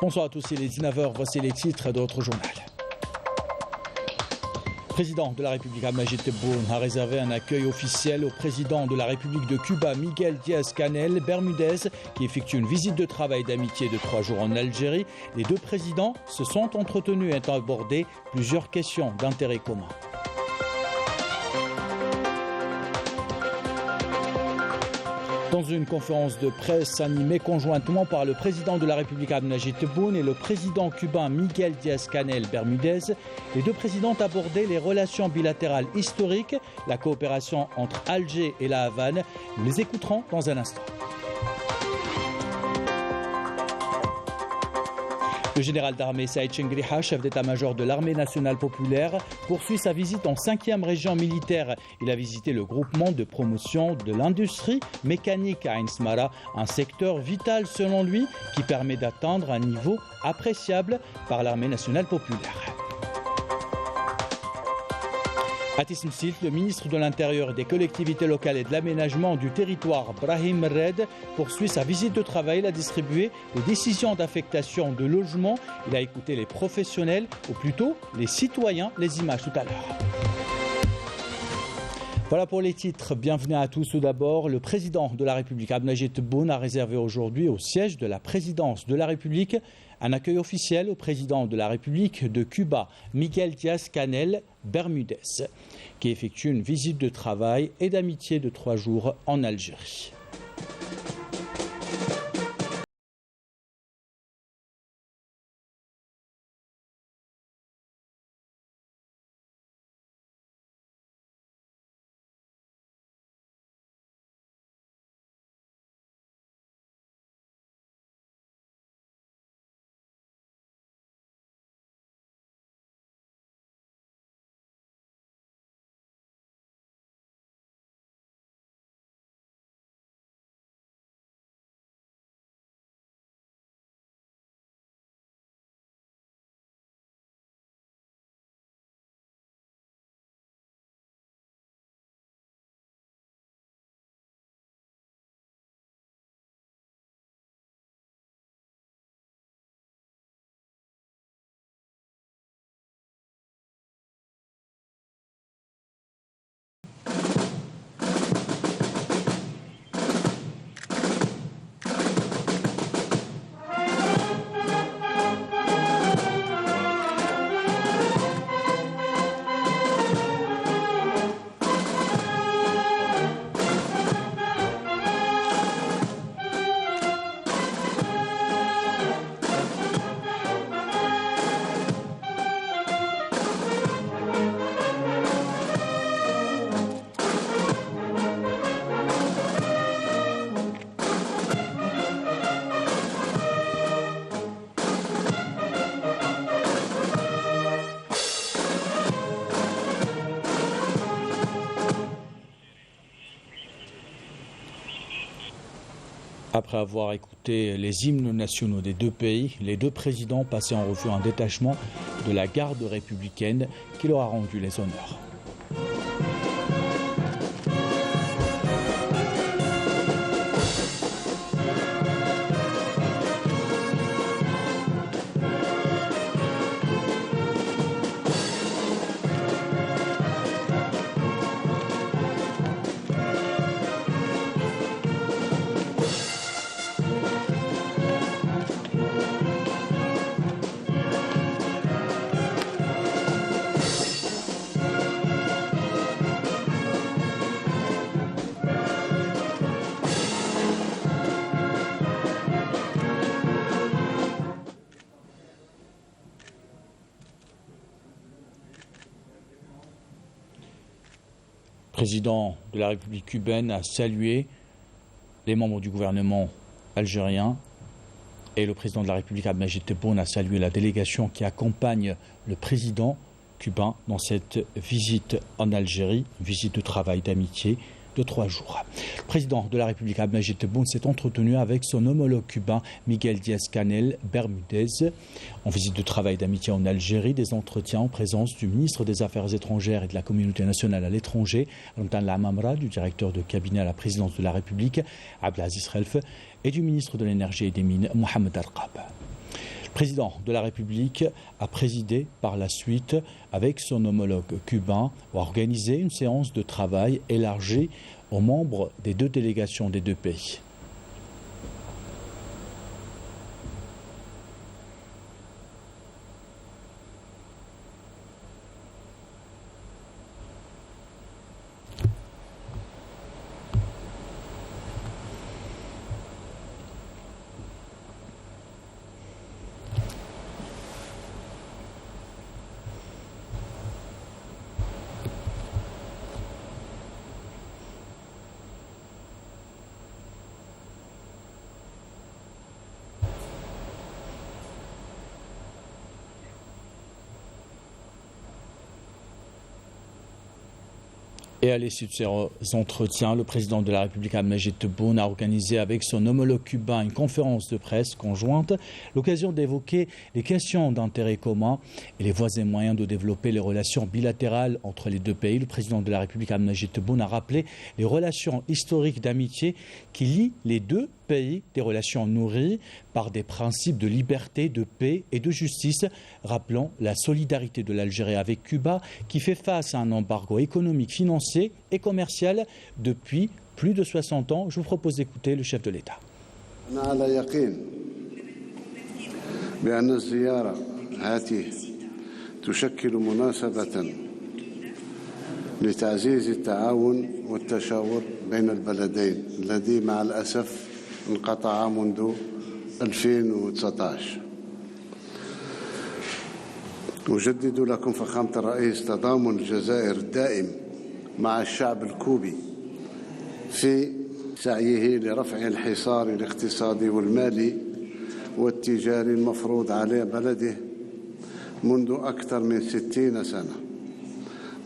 Bonsoir à tous, il est 19h, voici les titres de notre journal. Le président de la République Abdelmajid Tebboune a réservé un accueil officiel au président de la République de Cuba, Miguel Díaz-Canel Bermudez, qui effectue une visite de travail d'amitié de 3 jours en Algérie. Les deux présidents se sont entretenus et ont abordé plusieurs questions d'intérêt commun. Dans une conférence de presse animée conjointement par le président de la République Abdelmajid Tebboune et le président cubain Miguel Díaz-Canel Bermudez, les deux présidents ont abordé les relations bilatérales historiques, la coopération entre Alger et la Havane. Nous les écouterons dans un instant. Le général d'armée Saïd Chengriha, chef d'état-major de l'armée nationale populaire, poursuit sa visite en 5e région militaire. Il a visité le groupement de promotion de l'industrie mécanique à Ain Smara, un secteur vital selon lui qui permet d'atteindre un niveau appréciable par l'armée nationale populaire. Atis Msilt, le ministre de l'Intérieur et des collectivités locales et de l'aménagement du territoire, Brahim Red, poursuit sa visite de travail. Il a distribué les décisions d'affectation de logement. Il a écouté les professionnels, ou plutôt les citoyens. Les images tout à l'heure. Voilà pour les titres. Bienvenue à tous. Tout d'abord, le président de la République, Abdelmajid Tebboune, a réservé aujourd'hui au siège de la présidence de la République un accueil officiel au président de la République de Cuba, Miguel Díaz-Canel Bermudez, qui effectue une visite de travail et d'amitié de 3 jours en Algérie. Après avoir écouté les hymnes nationaux des deux pays, les deux présidents passaient en revue un détachement de la garde républicaine qui leur a rendu les honneurs. Le président de la République cubaine a salué les membres du gouvernement algérien et le président de la République Abdelmajid Tebboune a salué la délégation qui accompagne le président cubain dans cette visite en Algérie, visite de travail d'amitié de 3 jours. Le président de la République Abdelmajid Tebboune s'est entretenu avec son homologue cubain Miguel Díaz-Canel Bermudez en visite de travail d'amitié en Algérie, des entretiens en présence du ministre des Affaires étrangères et de la communauté nationale à l'étranger, Ramtan Lamamra, du directeur de cabinet à la présidence de la République, Abdelaziz Khelf, et du ministre de l'énergie et des mines, Mohamed Arqab. Le président de la République a présidé par la suite, avec son homologue cubain, a organisé une séance de travail élargie aux membres des deux délégations des deux pays. Et à l'issue de ces entretiens, le président de la République, Abdelmajid Tebboune, a organisé avec son homologue cubain une conférence de presse conjointe, l'occasion d'évoquer les questions d'intérêt commun et les voies et moyens de développer les relations bilatérales entre les deux pays. Le président de la République, Abdelmajid Tebboune, a rappelé les relations historiques d'amitié qui lient les deux pays, des relations nourries par des principes de liberté, de paix et de justice, rappelant la solidarité de l'Algérie avec Cuba qui fait face à un embargo économique, financier et commercial depuis plus de 60 ans. Je vous propose d'écouter le chef de l'État. لتعزيز التعاون والتشاور بين البلدين الذي مع الأسف انقطع منذ 2019. أجدد لكم فخامة الرئيس تضامن الجزائر الدائم مع الشعب الكوبي في سعيه لرفع الحصار الاقتصادي والمالي والتجاري المفروض على بلده منذ أكثر من 60 سنة،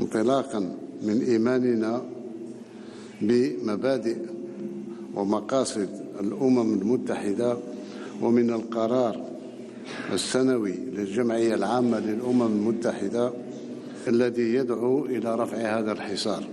انطلاقا من إيماننا بمبادئ ومقاصد الأمم المتحدة ومن القرار السنوي للجمعية العامة للأمم المتحدة الذي يدعو إلى رفع هذا الحصار.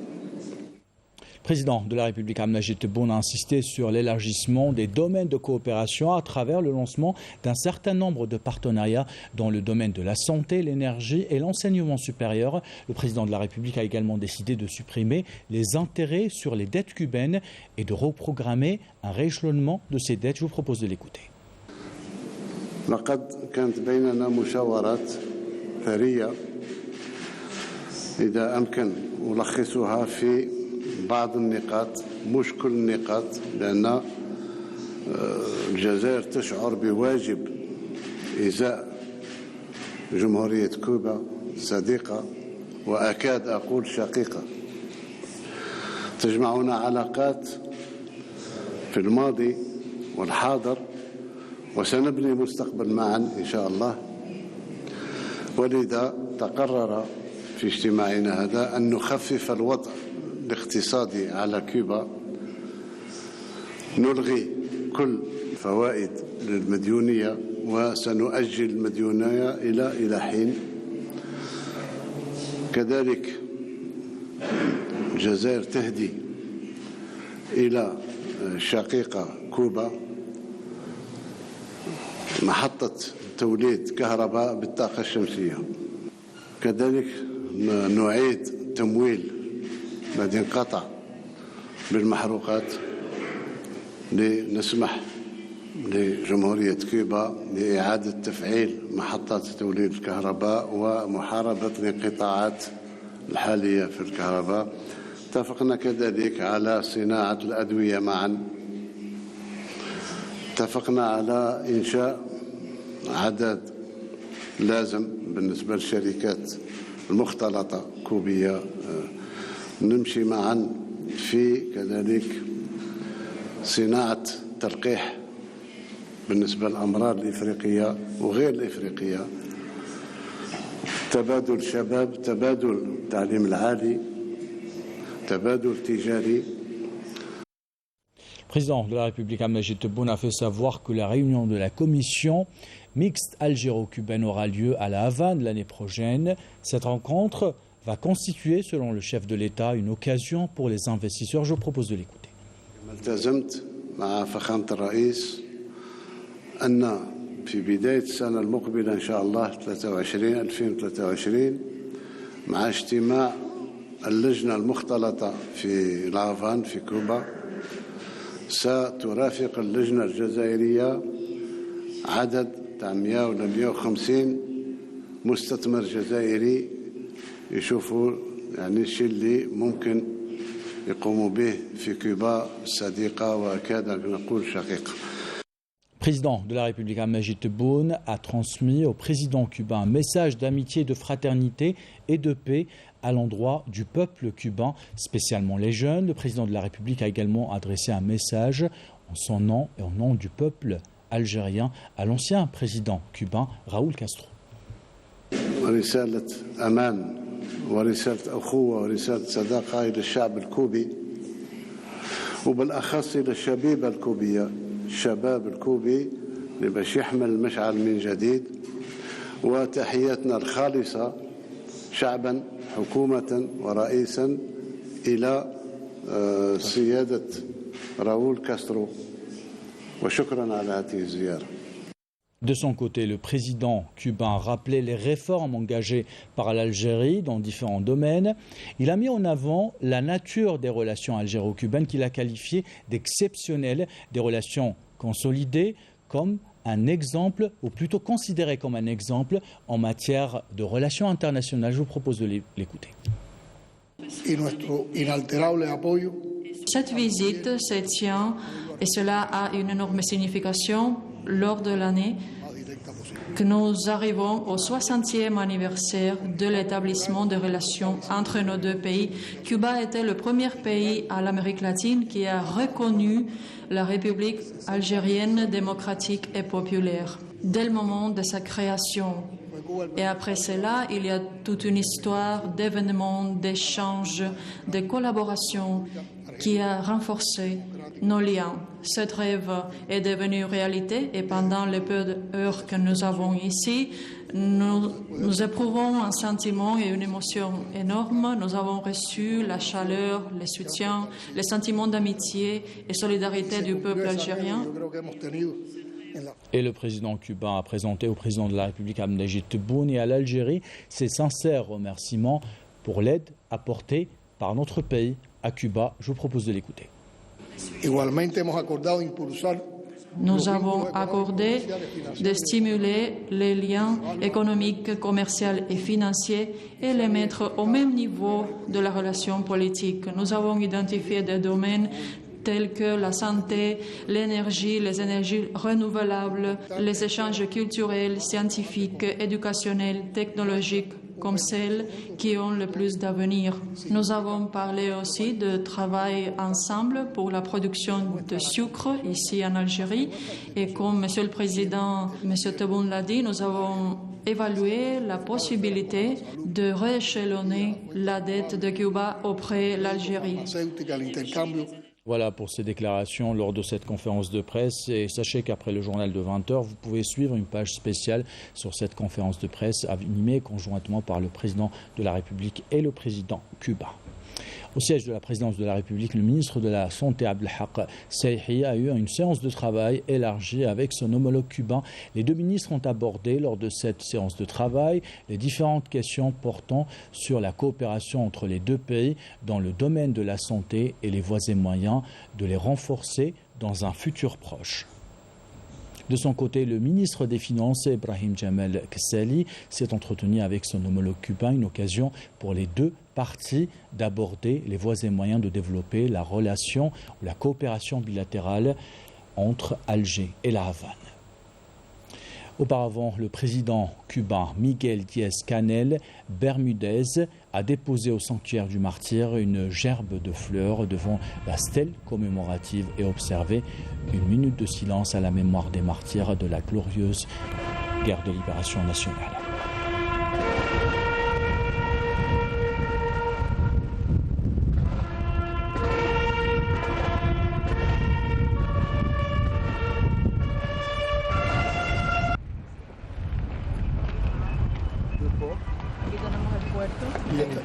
Le président de la République, Abdelmajid Tebboune, a insisté sur l'élargissement des domaines de coopération à travers le lancement d'un certain nombre de partenariats dans le domaine de la santé, l'énergie et l'enseignement supérieur. Le président de la République a également décidé de supprimer les intérêts sur les dettes cubaines et de reprogrammer un rééchelonnement de ces dettes. Je vous propose de l'écouter. لقد كانت بيننا مشاورات ثرية إذا أمكن ألخصها في بعض النقاط، مش كل النقاط، لأن الجزائر تشعر بواجب إزاء جمهورية كوبا صديقة وأكاد أقول شقيقة. تجمعنا علاقات في الماضي والحاضر وسنبني مستقبل معا إن شاء الله، ولذا تقرر في اجتماعنا هذا أن نخفف الوضع الاقتصادي على كوبا، نلغي كل فوائد للمديونية وسنؤجل المديونية إلى حين. كذلك الجزائر تهدي إلى شقيقة كوبا محطة توليد كهرباء بالطاقة الشمسية. كذلك نعيد تمويل الذي انقطع بالمحروقات لنسمح لجمهورية كوبا لإعادة تفعيل محطات توليد الكهرباء ومحاربة الانقطاعات الحالية في الكهرباء. اتفقنا كذلك على صناعة الأدوية معا. اتفقنا على إنشاء عدد لازم بالنسبة للشركات المختلطة كوبية. نمشي معا في كذلك صناعة تلقيح بالنسبة للأمراض الإفريقية وغير الإفريقية، تبادل شباب، تبادل التعليم العالي، تبادل تجاري. Le président de la République, Abdelmajid Tebboune, a fait savoir que la réunion de la commission mixte algéro-cubaine aura lieu à la Havane l'année prochaine. Cette rencontre va constituer, selon le chef de l'État, une occasion pour les investisseurs. Je vous propose de l'écouter. التزمت مع فخامة الرئيس أن في بداية السنة المقبلة إن شاء الله 2023 مع اجتماع اللجنة المختلطة في لافان في كوبا. سترافق اللجنة الجزائرية عدد 100 ولا 150 مستثمر جزائري يشوفوا يعني الشيء اللي ممكن يقوموا به في كوبا الصديقة وكاد نقول شقيقة. Le président de la République Majid Tebboune a transmis au président cubain un message d'amitié, de fraternité et de paix à l'endroit du peuple cubain, spécialement les jeunes. Le président de la République a également adressé un message en son nom et au nom du peuple algérien à l'ancien président cubain Raúl Castro. ورسالة أمان ورسالة أخوة ورسالة صداقة إلى الشعب الكوبي وبالأخص إلى الشبيبة الكوبية الشباب الكوبي اللي باش يحمل المشعل من جديد. وتحياتنا الخالصة شعبا حكومة ورئيسا إلى سيادة راؤول كاسترو وشكرا على هذه الزيارة. De son côté, le président cubain rappelait les réformes engagées par l'Algérie dans différents domaines. Il a mis en avant la nature des relations algéro-cubaines qu'il a qualifiées d'exceptionnelles, des relations consolidées comme un exemple, ou plutôt considérées comme un exemple en matière de relations internationales. Je vous propose de l'écouter. Cette visite se tient, et cela a une énorme signification, lors de l'année que nous arrivons au 60e anniversaire de l'établissement des relations entre nos deux pays. Cuba était le premier pays à l'Amérique latine qui a reconnu la République algérienne démocratique et populaire dès le moment de sa création. Et après cela, il y a toute une histoire d'événements, d'échanges, de collaborations qui a renforcé nos liens. Cette rêve est devenu réalité et pendant les peu d'heures que nous avons ici, nous éprouvons un sentiment et une émotion énorme. Nous avons reçu la chaleur, le soutien, les sentiments d'amitié et solidarité du peuple algérien. Et le président cubain a présenté au président de la République Majid Tebboune et à l'Algérie ses sincères remerciements pour l'aide apportée par notre pays à Cuba. Je vous propose de l'écouter. Nous avons accordé de stimuler les liens économiques, commerciaux et financiers et les mettre au même niveau de la relation politique. Nous avons identifié des domaines tels que la santé, l'énergie, les énergies renouvelables, les échanges culturels, scientifiques, éducationnels, technologiques, comme celles qui ont le plus d'avenir. Nous avons parlé aussi de travail ensemble pour la production de sucre ici en Algérie. Et comme Monsieur le Président, M. Tebboune l'a dit, nous avons évalué la possibilité de rééchelonner la dette de Cuba auprès de l'Algérie. Voilà pour ces déclarations lors de cette conférence de presse. Et sachez qu'après le journal de 20h, vous pouvez suivre une page spéciale sur cette conférence de presse animée conjointement par le président de la République et le président cubain. Au siège de la présidence de la République, le ministre de la Santé Abdelhak Seihi a eu une séance de travail élargie avec son homologue cubain. Les deux ministres ont abordé lors de cette séance de travail les différentes questions portant sur la coopération entre les deux pays dans le domaine de la santé et les voies et moyens de les renforcer dans un futur proche. De son côté, le ministre des Finances, Ibrahim Jamal Kessali, s'est entretenu avec son homologue cubain, une occasion pour les deux parties d'aborder les voies et moyens de développer la relation ou la coopération bilatérale entre Alger et La Havane. Auparavant, le président cubain Miguel Díaz-Canel Bermudez a déposé au sanctuaire du martyr une gerbe de fleurs devant la stèle commémorative et observé une minute de silence à la mémoire des martyrs de la glorieuse guerre de libération nationale.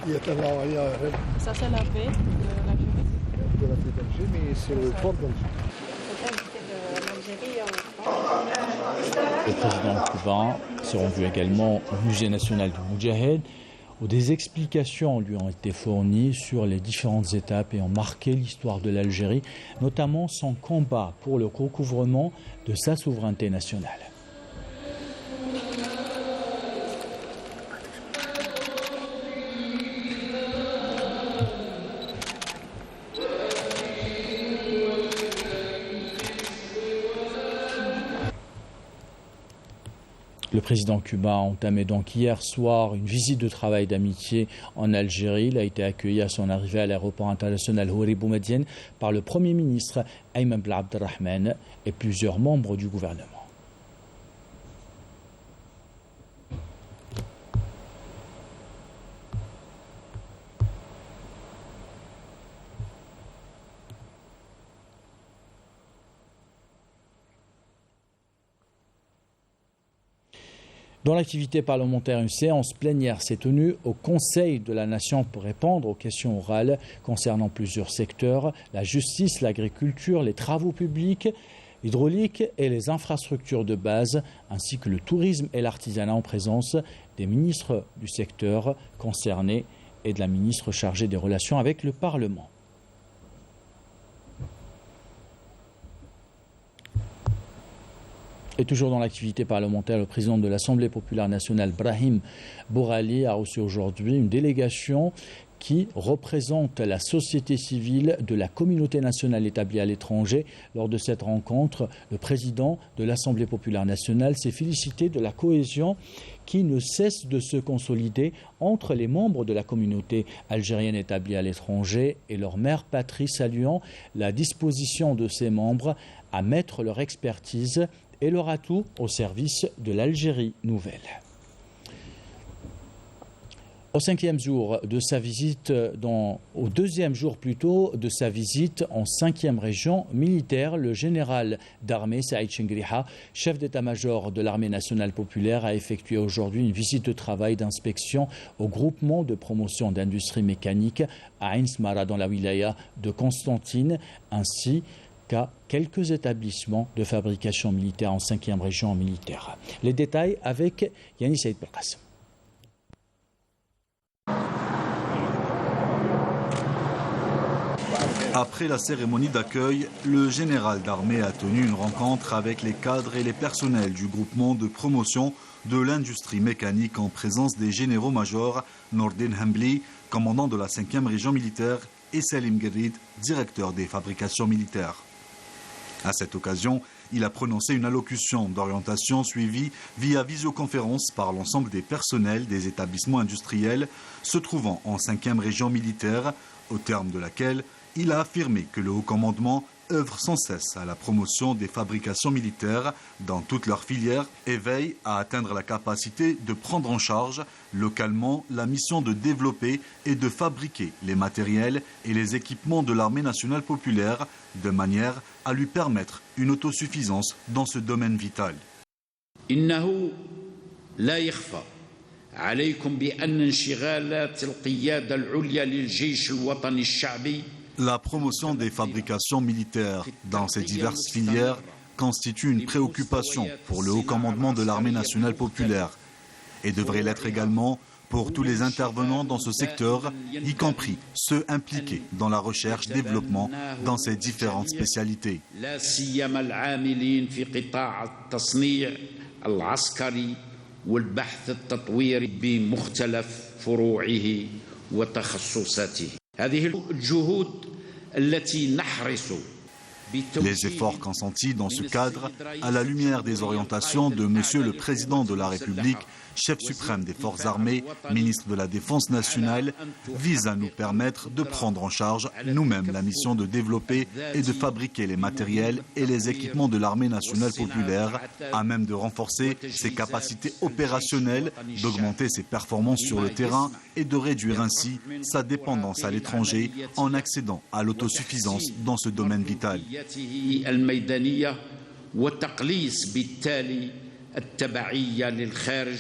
Y esta es la bahía de Rem. Ça, c'est la baie de l'Algérie. De la baie d'Alger, mais c'est le port d'Alger. C'est l'Algérie en France. Le président cubain s'est rendu également au Musée national du Moudjahed, où des explications lui ont été fournies sur les différentes étapes ayant marqué l'histoire de l'Algérie, notamment son combat pour le recouvrement de sa souveraineté nationale. Le président cubain a entamé donc hier soir une visite de travail d'amitié en Algérie. Il a été accueilli à son arrivée à l'aéroport international Houari Boumediene par le Premier ministre Ayman Ben Abdelrahman et plusieurs membres du gouvernement. Dans l'activité parlementaire, une séance plénière s'est tenue au Conseil de la Nation pour répondre aux questions orales concernant plusieurs secteurs, la justice, l'agriculture, les travaux publics, l'hydraulique et les infrastructures de base, ainsi que le tourisme et l'artisanat en présence des ministres du secteur concernés et de la ministre chargée des relations avec le Parlement. Et toujours dans l'activité parlementaire, le président de l'Assemblée populaire nationale, Brahim Bourali, a reçu aujourd'hui une délégation qui représente la société civile de la communauté nationale établie à l'étranger. Lors de cette rencontre, le président de l'Assemblée populaire nationale s'est félicité de la cohésion qui ne cesse de se consolider entre les membres de la communauté algérienne établie à l'étranger et leur mère patrie, saluant la disposition de ces membres à mettre leur expertise et leur atout au service de l'Algérie nouvelle. Au deuxième jour de sa visite de sa visite en 5e région militaire, le général d'armée Saïd Chengriha, chef d'état-major de l'armée nationale populaire, a effectué aujourd'hui une visite de travail d'inspection au groupement de promotion d'industrie mécanique à Ain Smara dans la wilaya de Constantine, ainsi qu'à quelques établissements de fabrication militaire en 5e région militaire. Les détails avec Yannis Saïd Belkacem. Après la cérémonie d'accueil, le général d'armée a tenu une rencontre avec les cadres et les personnels du groupement de promotion de l'industrie mécanique en présence des généraux-majors Nordin Hambli, commandant de la 5e région militaire, et Salim Guerrid, directeur des fabrications militaires. À cette occasion, il a prononcé une allocution d'orientation suivie via visioconférence par l'ensemble des personnels des établissements industriels se trouvant en 5e région militaire, au terme de laquelle il a affirmé que le haut commandement œuvre sans cesse à la promotion des fabrications militaires dans toutes leurs filières et veille à atteindre la capacité de prendre en charge localement la mission de développer et de fabriquer les matériels et les équipements de l'armée nationale populaire de manière à lui permettre une autosuffisance dans ce domaine vital. إنه لا يخفى عليكم بأن انشغالات القيادة العليا للجيش الوطني الشعبي. La promotion des fabrications militaires dans ces diverses filières constitue une préoccupation pour le haut commandement de l'armée nationale populaire et devrait l'être également pour tous les intervenants dans ce secteur, y compris ceux impliqués dans la recherche-développement dans ces différentes spécialités. Les efforts consentis dans ce cadre, à la lumière des orientations de Monsieur le Président de la République, chef suprême des forces armées, ministre de la Défense nationale, visent à nous permettre de prendre en charge nous-mêmes la mission de développer et de fabriquer les matériels et les équipements de l'armée nationale populaire, à même de renforcer ses capacités opérationnelles, d'augmenter ses performances sur le terrain et de réduire ainsi sa dépendance à l'étranger en accédant à l'autosuffisance dans ce domaine vital. التبعية للخارج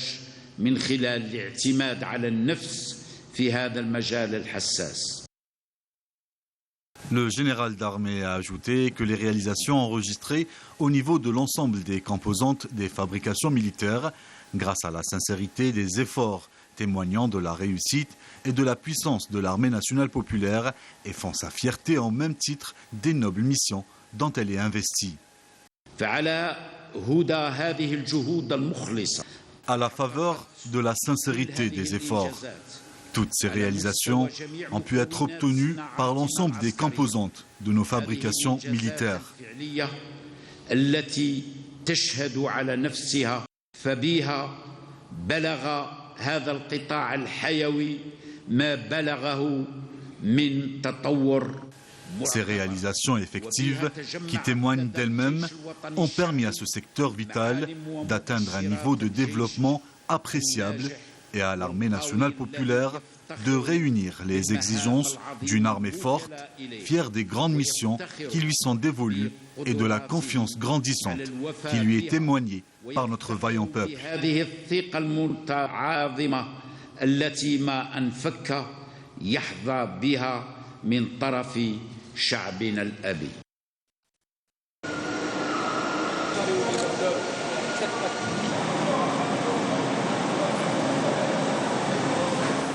من خلال الاعتماد على النفس في هذا المجال الحساس. Le général d'armée a ajouté que les réalisations enregistrées au niveau de l'ensemble des composantes des fabrications militaires, grâce à la sincérité des efforts témoignant de la réussite et de la puissance de l'armée nationale populaire, et font sa fierté en même titre des nobles missions dont elle est investie. À la faveur de la sincérité des efforts, toutes ces réalisations ont pu être obtenues par l'ensemble des composantes de nos fabrications militaires. Ces réalisations effectives, qui témoignent d'elles-mêmes, ont permis à ce secteur vital d'atteindre un niveau de développement appréciable et à l'armée nationale populaire de réunir les exigences d'une armée forte, fière des grandes missions qui lui sont dévolues et de la confiance grandissante qui lui est témoignée par notre vaillant peuple.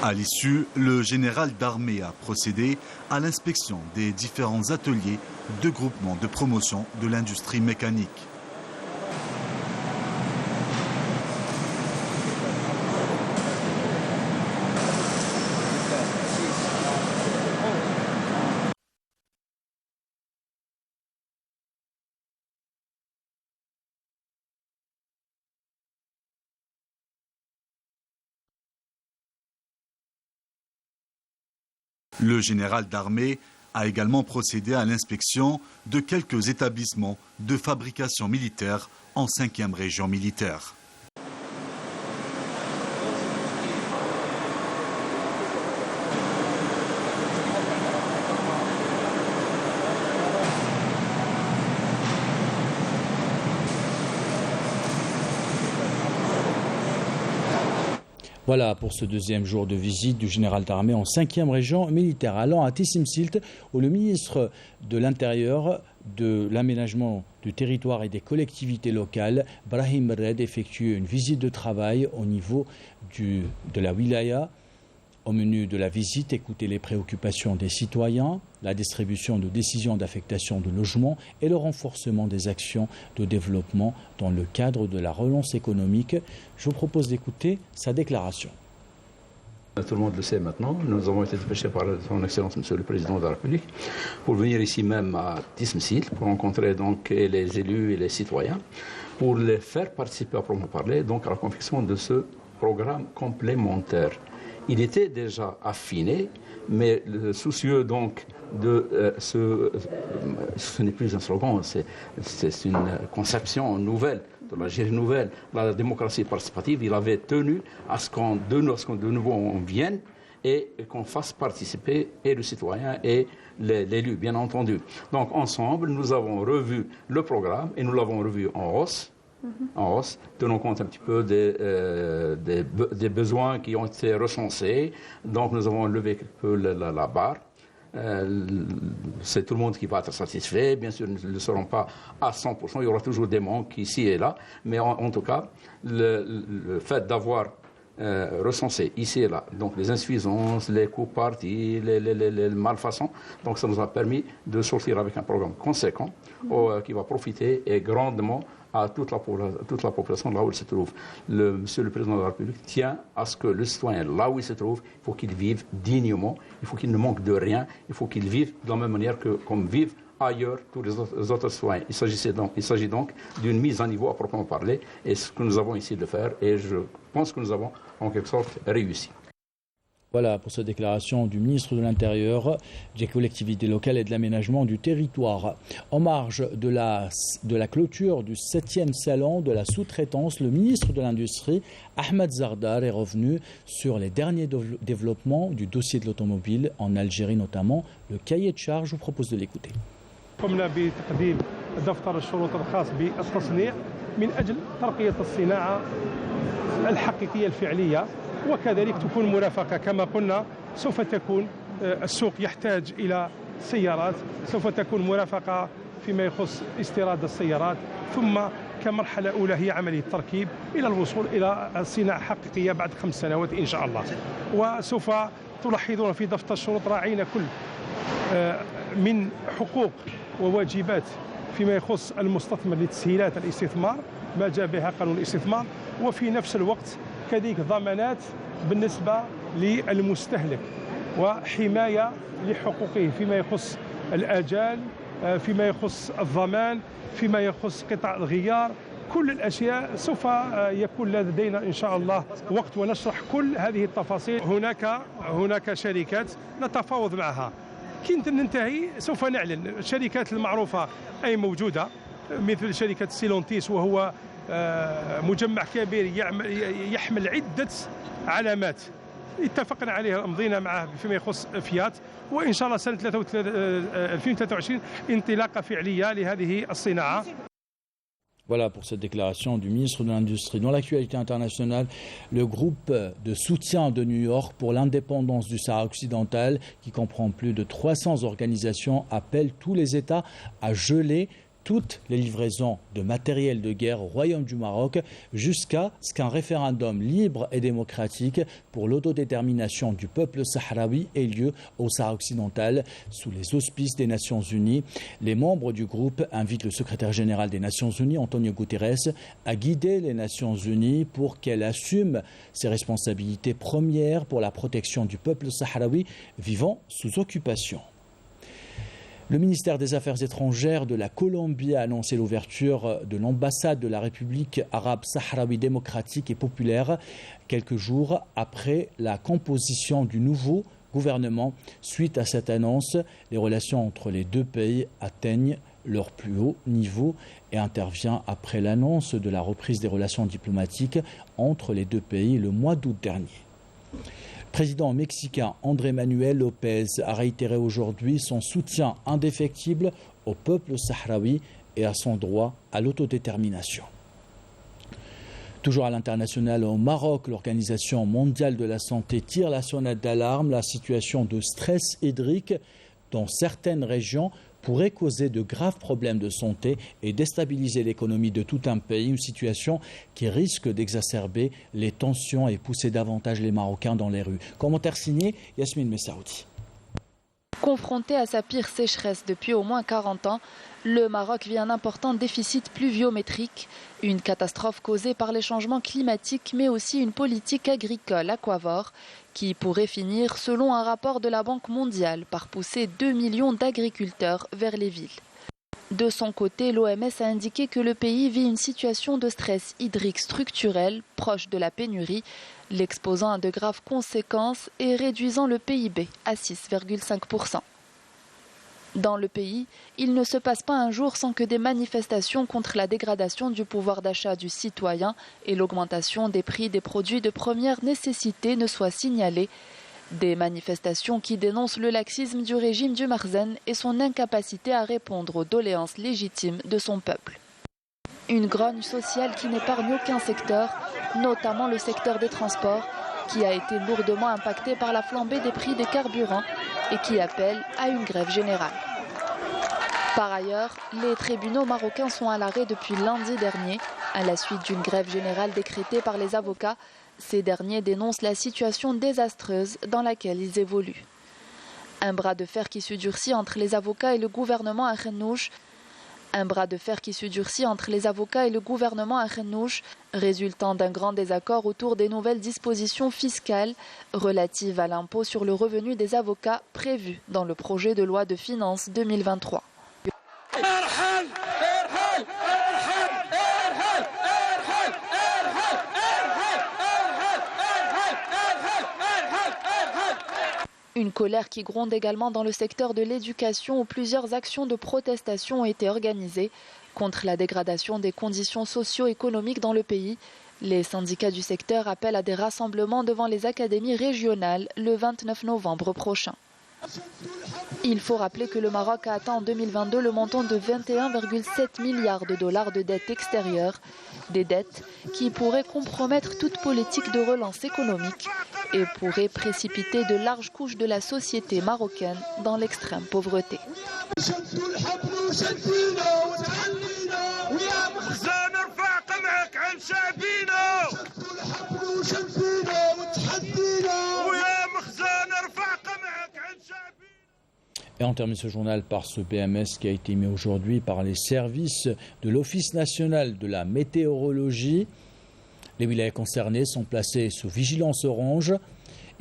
À l'issue, le général d'armée a procédé à l'inspection des différents ateliers de groupement de promotion de l'industrie mécanique. Le général d'armée a également procédé à l'inspection de quelques établissements de fabrication militaire en 5e région militaire. Voilà pour ce deuxième jour de visite du général d'armée en 5e région militaire. Allant à Tissim-Silt, où le ministre de l'Intérieur, de l'aménagement du territoire et des collectivités locales, Brahim Red, effectue une visite de travail au niveau de la wilaya. Au menu de la visite, écouter les préoccupations des citoyens, la distribution de décisions d'affectation de logements et le renforcement des actions de développement dans le cadre de la relance économique. Je vous propose d'écouter sa déclaration. Tout le monde le sait maintenant, nous avons été dépêchés par son Excellence Monsieur le Président de la République pour venir ici même à Tissim-Silt pour rencontrer donc les élus et les citoyens, pour les faire participer à proprement parler donc à la confection de ce programme complémentaire. Il était déjà affiné, mais le soucieux donc de ce n'est plus un slogan, c'est une conception nouvelle, de l'Algérie nouvelle, la démocratie participative. Il avait tenu à ce qu'on de nouveau on vienne et qu'on fasse participer et le citoyen et l'élu, bien entendu. Donc ensemble, nous avons revu le programme et nous l'avons revu en hausse, tenant compte un petit peu des besoins qui ont été recensés. Donc nous avons levé quelque peu la barre. C'est tout le monde qui va être satisfait. Bien sûr, nous ne le serons pas à 100%. Il y aura toujours des manques ici et là. Mais en tout cas, le fait d'avoir recensé ici et là, donc les insuffisances, les coups partis, les malfaçons, donc ça nous a permis de sortir avec un programme conséquent qui va profiter et grandement à toute la population là où il se trouve. Monsieur le Président de la République tient à ce que le citoyen, là où il se trouve, il faut qu'il vive dignement, il faut qu'il ne manque de rien, il faut qu'il vive de la même manière que comme vivent ailleurs tous les autres citoyens. Il s'agit donc d'une mise à niveau à proprement parler, et ce que nous avons essayé de faire, et je pense que nous avons en quelque sorte réussi. Voilà pour cette déclaration du ministre de l'Intérieur, des collectivités locales et de l'aménagement du territoire. En marge de la clôture du 7e salon de la sous-traitance, le ministre de l'Industrie, Ahmed Zardar, est revenu sur les derniers développements du dossier de l'automobile en Algérie, notamment le cahier de charge. Je vous propose de l'écouter. قمنا بتقديم دفتر الشروط الخاص بالتصنيع من أجل ترقية الصناعة الحقيقية الفعلية، وكذلك تكون مرافقة. كما قلنا سوف تكون السوق يحتاج إلى السيارات، سوف تكون مرافقة فيما يخص استيراد السيارات، ثم كمرحلة أولى هي عملية التركيب إلى الوصول إلى الصناعة حقيقية بعد 5 سنوات إن شاء الله. وسوف تلاحظون في دفتر الشروط راعينا كل من حقوق وواجبات فيما يخص المستثمر لتسهيلات الاستثمار ما جاء بها قانون الاستثمار، وفي نفس الوقت كذلك ضمانات بالنسبة للمستهلك وحماية لحقوقه فيما يخص الآجال، فيما يخص الضمان، فيما يخص قطع الغيار. كل الأشياء سوف يكون لدينا إن شاء الله وقت ونشرح كل هذه التفاصيل. هناك شركات نتفاوض معها، كي ننتهي سوف نعلن. الشركات المعروفة أي موجودة مثل شركة سيلونتيس، وهو مجمع كبير يحمل عدة علامات اتفقنا عليها، مضينا معه فيما يخص فيات، وإن شاء الله سنة 2023 انطلاقة فعلية لهذه الصناعة. Voilà pour cette déclaration du ministre de l'Industrie. Dans l'actualité internationale, le groupe de soutien de New York pour l'indépendance du Sahara occidental, qui comprend plus de 300 organisations, appelle tous les États à geler toutes les livraisons de matériel de guerre au Royaume du Maroc jusqu'à ce qu'un référendum libre et démocratique pour l'autodétermination du peuple sahraoui ait lieu au Sahara occidental sous les auspices des Nations Unies. Les membres du groupe invitent le secrétaire général des Nations Unies, Antonio Guterres, à guider les Nations Unies pour qu'elle assume ses responsabilités premières pour la protection du peuple sahraoui vivant sous occupation. Le ministère des Affaires étrangères de la Colombie a annoncé l'ouverture de l'ambassade de la République arabe sahraoui démocratique et populaire quelques jours après la composition du nouveau gouvernement. Suite à cette annonce, les relations entre les deux pays atteignent leur plus haut niveau et intervient après l'annonce de la reprise des relations diplomatiques entre les deux pays le mois d'août dernier. Le président mexicain Andrés Manuel López a réitéré aujourd'hui son soutien indéfectible au peuple sahraoui et à son droit à l'autodétermination. Toujours à l'international, au Maroc, l'Organisation mondiale de la santé tire la sonnette d'alarme. La situation de stress hydrique dans certaines régions pourrait causer de graves problèmes de santé et déstabiliser l'économie de tout un pays, une situation qui risque d'exacerber les tensions et pousser davantage les Marocains dans les rues. Commentaire signé Yasmine Messaoudi. Confronté à sa pire sécheresse depuis au moins 40 ans, le Maroc vit un important déficit pluviométrique, une catastrophe causée par les changements climatiques, mais aussi une politique agricole aquavore qui pourrait finir, selon un rapport de la Banque mondiale, par pousser 2 millions d'agriculteurs vers les villes. De son côté, l'OMS a indiqué que le pays vit une situation de stress hydrique structurel proche de la pénurie, l'exposant à de graves conséquences et réduisant le PIB à 6,5%. Dans le pays, il ne se passe pas un jour sans que des manifestations contre la dégradation du pouvoir d'achat du citoyen et l'augmentation des prix des produits de première nécessité ne soient signalées. Des manifestations qui dénoncent le laxisme du régime du Marzen et son incapacité à répondre aux doléances légitimes de son peuple. Une grogne sociale qui n'épargne aucun secteur, notamment le secteur des transports, qui a été lourdement impacté par la flambée des prix des carburants et qui appelle à une grève générale. Par ailleurs, les tribunaux marocains sont à l'arrêt depuis lundi dernier, à la suite d'une grève générale décrétée par les avocats. Ces derniers dénoncent la situation désastreuse dans laquelle ils évoluent. Un bras de fer qui se durcit entre les avocats et le gouvernement à Khenouch. Un bras de fer qui se durcit entre les avocats et le gouvernement à Khenouch, résultant d'un grand désaccord autour des nouvelles dispositions fiscales relatives à l'impôt sur le revenu des avocats prévues dans le projet de loi de finances 2023. Une colère qui gronde également dans le secteur de l'éducation où plusieurs actions de protestation ont été organisées contre la dégradation des conditions socio-économiques dans le pays. Les syndicats du secteur appellent à des rassemblements devant les académies régionales le 29 novembre prochain. Il faut rappeler que le Maroc a atteint en 2022 le montant de 21,7 milliards de dollars de dettes extérieures, des dettes qui pourraient compromettre toute politique de relance économique et pourraient précipiter de larges couches de la société marocaine dans l'extrême pauvreté. Et on termine ce journal par ce BMS qui a été émis aujourd'hui par les services de l'Office national de la météorologie. Les wilayas concernées sont placées sous vigilance orange.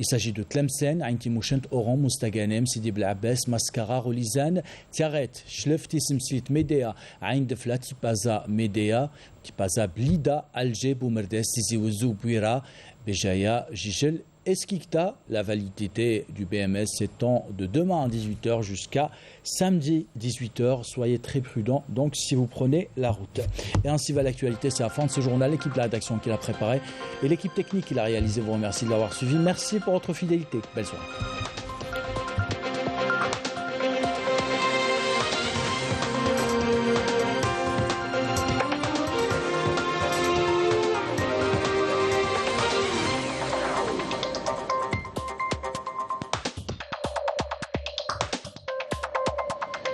Il s'agit de Tlemcen, Ain Timouchent, Oran, Moustaganem, Sidi Bel Abbas, Mascara, Rolizane, Tiaret, Chlef, Tissimslit, Médéa, Ain Deflat, Tipaza, Médéa, Tipaza, Blida, Alger, Boumerdes, Tizi Ouzou, Bouira, Béjaïa, Jijel, Eskikta. La validité du BMS s'étend de demain à 18h jusqu'à samedi 18h. Soyez très prudents donc si vous prenez la route. Et ainsi va l'actualité. C'est la fin de ce journal. L'équipe de la rédaction qui l'a préparé et l'équipe technique qui l'a réalisé vous remercie de l'avoir suivi. Merci pour votre fidélité. Belle soirée.